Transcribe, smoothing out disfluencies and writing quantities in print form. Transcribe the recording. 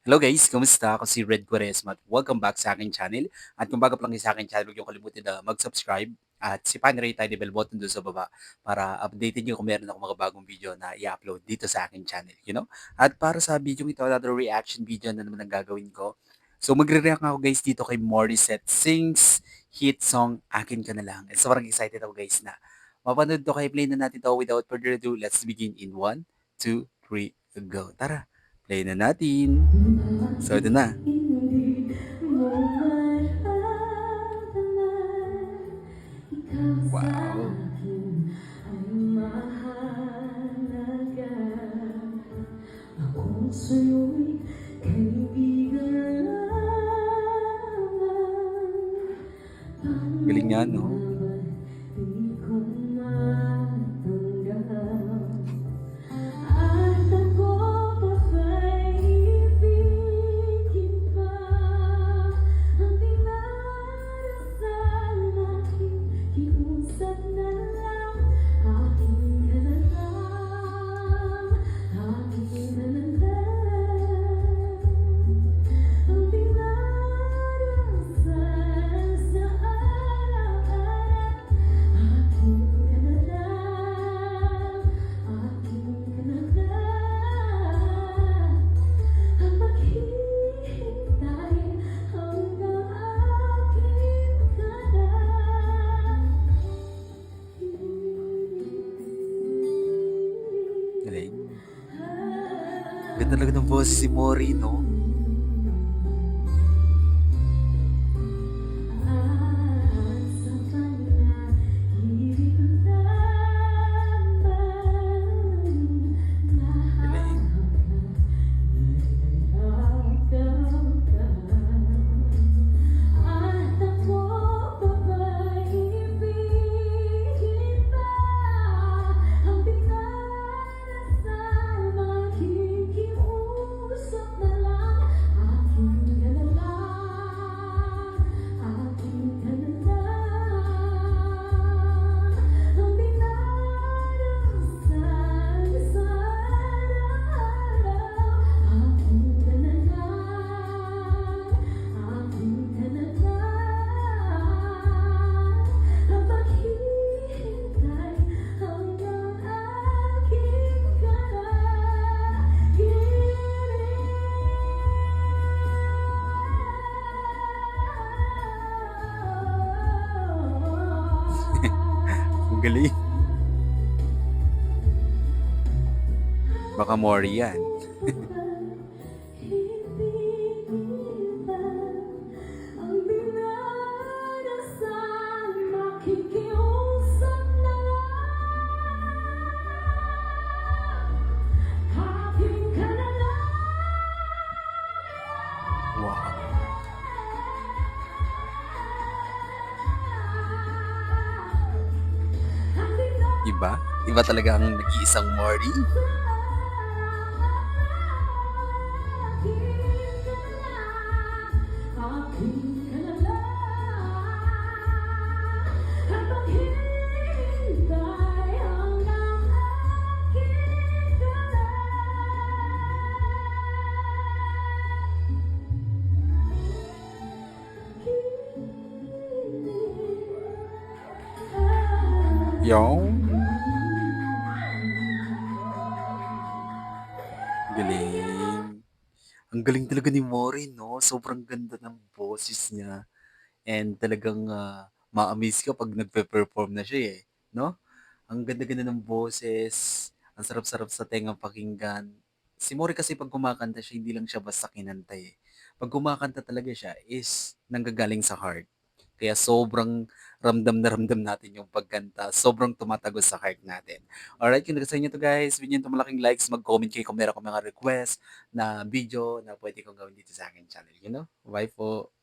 Hello guys, kamusta? Ako si Red Quaresma at welcome back sa aking channel. At kung bago pa lang kayo sa aking channel, huwag niyo kalimutan na mag-subscribe at sipain na rin tayo bell button doon sa baba para updated niyo kung meron ako mga bagong video na i-upload dito sa aking channel. At para sa video ito, another reaction video na naman ang gagawin ko. So magre-react ako guys dito kay Morissette Sings hit song Akin Ka Na Lang. And sobrang excited ako guys na mapanood to kay play na natin to without further ado. Let's begin in 1, 2, 3, go. Tara, play na natin. So, ito na. Wow. Galing nga, no? Galing. Ganda talaga ng boses si Mori, no? Galing. Ang galing. Baka Mori yan. Wow. Iba? Iba talaga ang nag-iisang Mori. Yung galing. Ang galing talaga ni Mori, no? Sobrang ganda ng boses niya. And talagang ma-amaze ka pag nagpe-perform na siya eh, no? Ang ganda-ganda ng boses, ang sarap-sarap sa tengang pakinggan. Si Mori kasi pag kumakanta siya, hindi lang siya basta kinanta eh. Pag kumakanta talaga siya is nanggagaling sa heart. Kaya sobrang ramdam na ramdam natin yung pagkanta. Sobrang tumatagos sa heart natin. Alright, kung nagustuhan nyo to guys, bigyan nyo malaking likes, mag-comment kayo kung meron akong mga request na video na pwede kong gawin dito sa akin channel. Bye po!